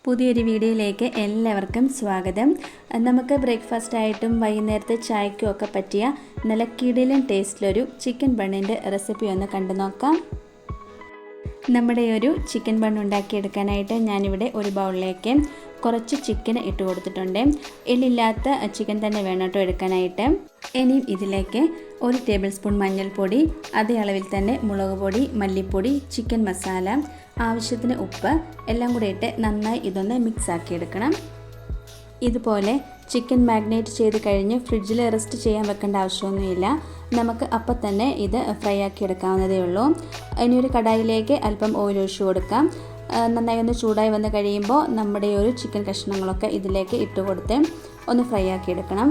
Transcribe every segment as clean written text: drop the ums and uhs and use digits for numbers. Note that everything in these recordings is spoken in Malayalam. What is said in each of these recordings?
പുതിയൊരു വീഡിയോയിലേക്ക് എല്ലാവർക്കും സ്വാഗതം. നമുക്ക് ബ്രേക്ക്ഫാസ്റ്റ് ആയിട്ടും വൈകുന്നേരത്തെ ചായക്കും ഒക്കെ പറ്റിയ നല്ല കിടിലൻ ടേസ്റ്റിലൊരു ചിക്കൻ ബണ്ണിൻ്റെ റെസിപ്പി ഒന്ന് കണ്ടു നോക്കാം. നമ്മുടെ ഒരു ചിക്കൻ ബൺ ഉണ്ടാക്കിയെടുക്കാനായിട്ട് ഞാനിവിടെ ഒരു ബൗളിലേക്ക് കുറച്ച് ചിക്കൻ ഇട്ട് കൊടുത്തിട്ടുണ്ട്. എല്ലില്ലാത്ത ചിക്കൻ തന്നെ വേണം കേട്ടോ എടുക്കാനായിട്ട്. ഇനിയും ഇതിലേക്ക് 1 ടേബിൾ സ്പൂൺ മഞ്ഞൾപ്പൊടി, അതേ അളവിൽ തന്നെ മുളക് പൊടി, മല്ലിപ്പൊടി, ചിക്കൻ മസാല, ആവശ്യത്തിന് ഉപ്പ് എല്ലാം കൂടി ഇട്ട് നന്നായി ഇതൊന്ന് മിക്സ് ആക്കി എടുക്കണം. ഇതുപോലെ ചിക്കൻ മാഗ്നേറ്റ് ചെയ്ത് കഴിഞ്ഞ് ഫ്രിഡ്ജിൽ റെസ്റ്റ് ചെയ്യാൻ വെക്കേണ്ട ആവശ്യമൊന്നുമില്ല. നമുക്ക് അപ്പം തന്നെ ഇത് ഫ്രൈ ആക്കി എടുക്കാവുന്നതേ ഉള്ളൂ. ഇനി ഒരു കടായിലേക്ക് അല്പം ഓയിൽ ഒഴിച്ചു കൊടുക്കാം. നന്നായി ഒന്ന് ചൂടായി വന്ന് കഴിയുമ്പോൾ നമ്മുടെ ഒരു ചിക്കൻ കഷ്ണങ്ങളൊക്കെ ഇതിലേക്ക് ഇട്ട് കൊടുത്ത് ഒന്ന് ഫ്രൈ ആക്കി എടുക്കണം.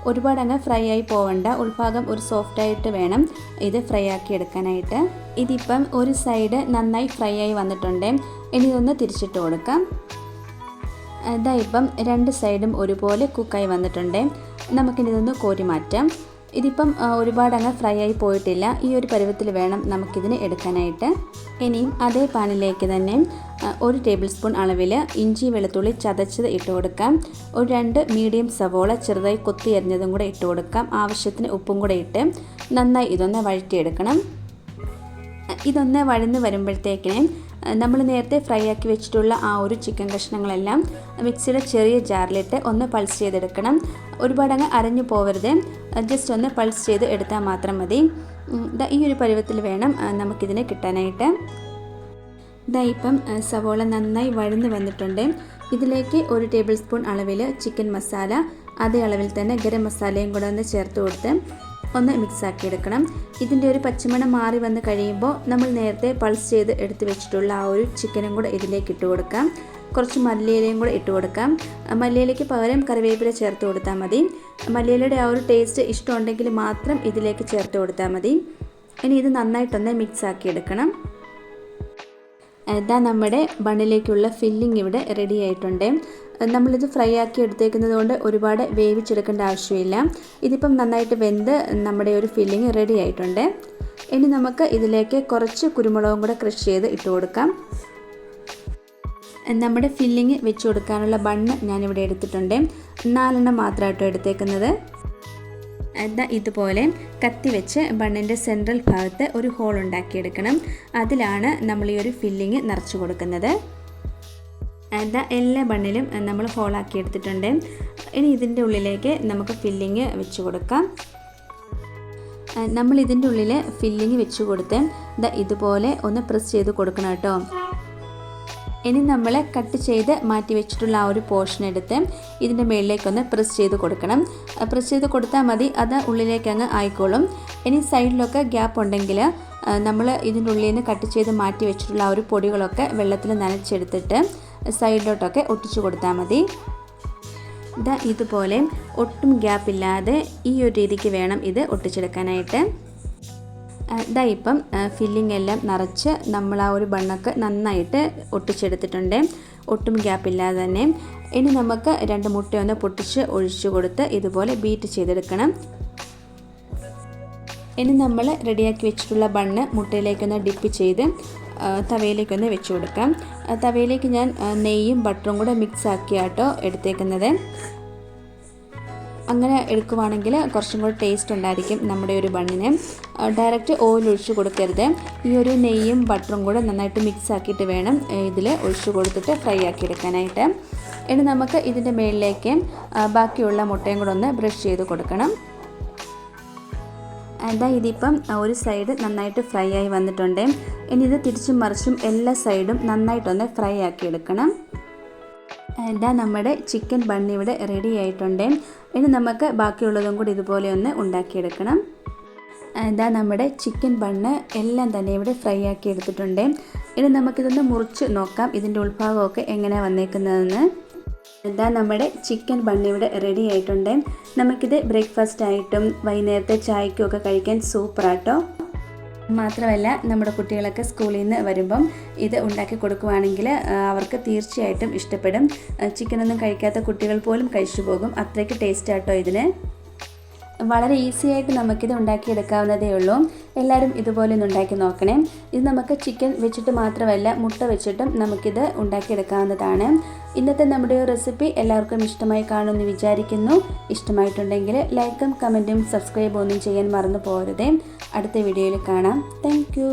ഒരുപാട് അങ്ങ് ഫ്രൈ ആയി പോവണ്ട, ഉൾഭാഗം ഒരു സോഫ്റ്റായിട്ട് വേണം ഇത് ഫ്രൈ ആക്കി എടുക്കാനായിട്ട്. ഇതിപ്പം ഒരു സൈഡ് നന്നായി ഫ്രൈ ആയി വന്നിട്ടുണ്ട്. ഇനി ഇതൊന്ന് തിരിച്ചിട്ട് കൊടുക്കാം. ഇതാ ഇപ്പം 2 സൈഡും ഒരുപോലെ കുക്കായി വന്നിട്ടുണ്ട്. നമുക്കിനി ഇതൊന്ന് കോരി മാറ്റാം. ഇതിപ്പം ഒരുപാട് അങ്ങ് ഫ്രൈ ആയി പോയിട്ടില്ല. ഈ ഒരു പരുവത്തിൽ വേണം നമുക്കിതിന് എടുക്കാനായിട്ട്. ഇനിയും അതേ പാനിലേക്ക് തന്നെ 1 ടേബിൾ സ്പൂൺ അളവിൽ ഇഞ്ചി വെളുത്തുള്ളി ചതച്ചത് ഇട്ട് കൊടുക്കാം. ഒരു 2 മീഡിയം സവോള ചെറുതായി കൊത്തി അരിഞ്ഞതും കൂടെ ഇട്ട് കൊടുക്കാം. ആവശ്യത്തിന് ഉപ്പും കൂടെ ഇട്ട് നന്നായി ഇതൊന്ന് വഴറ്റിയെടുക്കണം. ഇതൊന്ന് വഴന്ന് വരുമ്പോഴത്തേക്കിന് നമ്മൾ നേരത്തെ ഫ്രൈ ആക്കി വെച്ചിട്ടുള്ള ആ ഒരു ചിക്കൻ കഷ്ണങ്ങളെല്ലാം മിക്സിയുടെ ചെറിയ ജാറിലിട്ട് ഒന്ന് പൾസ് ചെയ്തെടുക്കണം. ഒരുപാട് അങ്ങ് അരഞ്ഞു പോവരുത്, ജസ്റ്റ് ഒന്ന് പൾസ് ചെയ്ത് എടുത്താൽ മാത്രം മതി. ഈ ഒരു പരുവത്തിൽ വേണം നമുക്കിതിനെ കിട്ടാനായിട്ട്. ഇപ്പം സവോള നന്നായി വഴന്ന് വന്നിട്ടുണ്ട്. ഇതിലേക്ക് 1 ടേബിൾ സ്പൂൺ അളവിൽ ചിക്കൻ മസാല, അതേ അളവിൽ തന്നെ ഗരം മസാലയും കൂടെ ഒന്ന് ചേർത്ത് കൊടുത്ത് ഒന്ന് മിക്സാക്കി എടുക്കണം. ഇതിൻ്റെ ഒരു പച്ചമണം മാറി വന്ന് കഴിയുമ്പോൾ നമ്മൾ നേരത്തെ പൾസ് ചെയ്ത് എടുത്ത് വെച്ചിട്ടുള്ള ആ ഒരു ചിക്കനും കൂടെ ഇതിലേക്ക് ഇട്ട് കൊടുക്കാം. കുറച്ച് മല്ലിയിലയും കൂടെ ഇട്ട് കൊടുക്കാം. മല്ലിയിലയ്ക്ക് പകരം കറിവേപ്പില ചേർത്ത് കൊടുത്താൽ മതി. മല്ലിയിലയുടെ ആ ഒരു ടേസ്റ്റ് ഇഷ്ടമുണ്ടെങ്കിൽ മാത്രം ഇതിലേക്ക് ചേർത്ത് കൊടുത്താൽ മതി. ഇനി ഇത് നന്നായിട്ടൊന്ന് മിക്സാക്കി എടുക്കണം. ഇതാ നമ്മുടെ ബണ്ണിലേക്കുള്ള ഫില്ലിംഗ് ഇവിടെ റെഡി ആയിട്ടുണ്ട്. നമ്മളിത് ഫ്രൈ ആക്കി എടുത്തേക്കുന്നത് കൊണ്ട് ഒരുപാട് വേവിച്ചെടുക്കേണ്ട ആവശ്യമില്ല. ഇതിപ്പം നന്നായിട്ട് വെന്ത് നമ്മുടെ ഒരു ഫില്ലിംഗ് റെഡി ആയിട്ടുണ്ട്. ഇനി നമുക്ക് ഇതിലേക്ക് കുറച്ച് കുരുമുളകും കൂടെ ക്രഷ് ചെയ്ത് ഇട്ട് കൊടുക്കാം. നമ്മുടെ ഫില്ലിംഗ് വെച്ച് കൊടുക്കാനുള്ള ബണ്ണ് ഞാനിവിടെ എടുത്തിട്ടുണ്ട്. 4 എണ്ണം മാത്രമായിട്ടോ എടുത്തേക്കുന്നത്. ഇതുപോലെ കത്തി വെച്ച് ബണ്ണിൻ്റെ സെൻട്രൽ ഭാഗത്ത് ഒരു ഹോൾ ഉണ്ടാക്കിയെടുക്കണം. അതിലാണ് നമ്മൾ ഈ ഒരു ഫില്ലിങ് നിറച്ച് കൊടുക്കുന്നത്. എല്ലാ ബണ്ണിലും നമ്മൾ ഹോളാക്കി എടുത്തിട്ടുണ്ട്. ഇനി ഇതിൻ്റെ ഉള്ളിലേക്ക് നമുക്ക് ഫില്ലിങ് വെച്ച് കൊടുക്കാം. നമ്മൾ ഇതിൻ്റെ ഉള്ളിൽ ഫില്ലിങ് വെച്ച് കൊടുത്ത് ഇതുപോലെ ഒന്ന് പ്രസ് ചെയ്ത് കൊടുക്കണം കേട്ടോ. ഇനി നമ്മൾ കട്ട് ചെയ്ത് മാറ്റി വെച്ചിട്ടുള്ള ആ ഒരു പോർഷൻ എടുത്ത് ഇതിൻ്റെ മുകളിലേക്കൊന്ന് പ്രസ് ചെയ്ത് കൊടുക്കണം. പ്രസ് ചെയ്ത് കൊടുത്താൽ മതി, അത് ഉള്ളിലേക്ക് അങ്ങ് ആയിക്കോളും. ഇനി സൈഡിലൊക്കെ ഗ്യാപ്പ് ഉണ്ടെങ്കിൽ നമ്മൾ ഇതിൻ്റെ ഉള്ളിൽ നിന്ന് കട്ട് ചെയ്ത് മാറ്റി വെച്ചിട്ടുള്ള ആ ഒരു പൊടികളൊക്കെ വെള്ളത്തിൽ നനച്ചെടുത്തിട്ട് സൈഡിലോട്ടൊക്കെ ഒട്ടിച്ചു കൊടുത്താൽ മതി. ഇതുപോലെ ഒട്ടും ഗ്യാപ്പില്ലാതെ ഈ ഒരു രീതിക്ക് വേണം ഇത് ഒട്ടിച്ചെടുക്കാനായിട്ട്. ഇപ്പം ഫില്ലിംഗ് എല്ലാം നിറച്ച് നമ്മൾ ആ ഒരു ബണ്ണൊക്കെ നന്നായിട്ട് ഒട്ടിച്ചെടുത്തിട്ടുണ്ട്, ഒട്ടും ഗ്യാപ്പില്ലാതെ തന്നെ. ഇനി നമുക്ക് 2 മുട്ടയൊന്ന് പൊട്ടിച്ച് ഒഴിച്ചു കൊടുത്ത് ഇതുപോലെ ബീറ്റ് ചെയ്തെടുക്കണം. ഇനി നമ്മൾ റെഡിയാക്കി വെച്ചിട്ടുള്ള ബണ്ണ് മുട്ടയിലേക്കൊന്ന് ഡിപ്പ് ചെയ്ത് തവയിലേക്കൊന്ന് വെച്ച് കൊടുക്കാം. തവയിലേക്ക് ഞാൻ നെയ്യും ബട്ടറും കൂടെ മിക്സ് ആക്കിയാട്ടോ എടുത്തേക്കുന്നത്. അങ്ങനെ എടുക്കുവാണെങ്കിൽ കുറച്ചും കൂടെ ടേസ്റ്റ് ഉണ്ടായിരിക്കും നമ്മുടെ ഒരു ബണ്ണിന്. ഡയറക്റ്റ് ഓയിൽ ഒഴിച്ച് കൊടുക്കരുത്. ഈ ഒരു നെയ്യും ബട്ടറും കൂടെ നന്നായിട്ട് മിക്സ് ആക്കിയിട്ട് വേണം ഇതിൽ ഒഴിച്ച് കൊടുത്തിട്ട് ഫ്രൈ ആക്കി എടുക്കാനായിട്ട്. ഇനി നമുക്ക് ഇതിൻ്റെ മുകളിലേക്ക് ബാക്കിയുള്ള മുട്ടയും കൂടെ ഒന്ന് ബ്രഷ് ചെയ്ത് കൊടുക്കണം. ഇതിപ്പം ഒരു സൈഡ് നന്നായിട്ട് ഫ്രൈ ആയി വന്നിട്ടുണ്ട്. ഇനി ഇത് തിരിച്ചും മറിച്ചും എല്ലാ സൈഡും നന്നായിട്ടൊന്ന് ഫ്രൈ ആക്കി എടുക്കണം. നമ്മുടെ ചിക്കൻ ബണ്ണ് ഇവിടെ റെഡി ആയിട്ടുണ്ട്. ഇനി നമുക്ക് ബാക്കിയുള്ളതും കൂടി ഇതുപോലെ ഒന്ന് ഉണ്ടാക്കിയെടുക്കണം. നമ്മുടെ ചിക്കൻ ബണ്ണ് എല്ലാം തന്നെ ഇവിടെ ഫ്രൈ ആക്കി എടുത്തിട്ടുണ്ട്. ഇനി നമുക്കിതൊന്ന് മുറിച്ച് നോക്കാം ഇതിൻ്റെ ഉൾഭാഗമൊക്കെ എങ്ങനെയാണ് വന്നേക്കുന്നതെന്ന്. നമ്മുടെ ചിക്കൻ ബണ്ണ് ഇവിടെ റെഡി ആയിട്ടുണ്ട്. നമുക്കിത് ബ്രേക്ക്ഫാസ്റ്റ് ആയിട്ടും വൈകുന്നേരത്തെ ചായക്കും ഒക്കെ കഴിക്കാൻ സൂപ്പറാട്ടോ. മാത്രമല്ല നമ്മുടെ കുട്ടികളൊക്കെ സ്കൂളിൽ നിന്ന് വരുമ്പം ഇത് ഉണ്ടാക്കി കൊടുക്കുവാണെങ്കിൽ അവർക്ക് തീർച്ചയായിട്ടും ഇഷ്ടപ്പെടും. ചിക്കനൊന്നും കഴിക്കാത്ത കുട്ടികൾ പോലും കഴിച്ചു പോകും, അത്രയ്ക്ക് ടേസ്റ്റ് ആട്ടോ ഇതിന്. വളരെ ഈസി ആയിട്ട് നമുക്കിത് ഉണ്ടാക്കിയെടുക്കാവുന്നതേ ഉള്ളൂ. എല്ലാവരും ഇതുപോലെ ഒന്ന് ഉണ്ടാക്കി നോക്കണേ. ഇത് നമുക്ക് ചിക്കൻ വെച്ചിട്ട് മാത്രമല്ല മുട്ട വെച്ചിട്ടും നമുക്കിത് ഉണ്ടാക്കിയെടുക്കാവുന്നതാണ്. ഇന്നത്തെ നമ്മുടെ റെസിപ്പി എല്ലാവർക്കും ഇഷ്ടമായി കാണുമെന്ന് വിചാരിക്കുന്നു. ഇഷ്ടമായിട്ടുണ്ടെങ്കിൽ ലൈക്കും കമൻറ്റും സബ്സ്ക്രൈബും ഒന്നും ചെയ്യാൻ മറന്നു പോകരുതേ. അടുത്ത വീഡിയോയിൽ കാണാം. താങ്ക്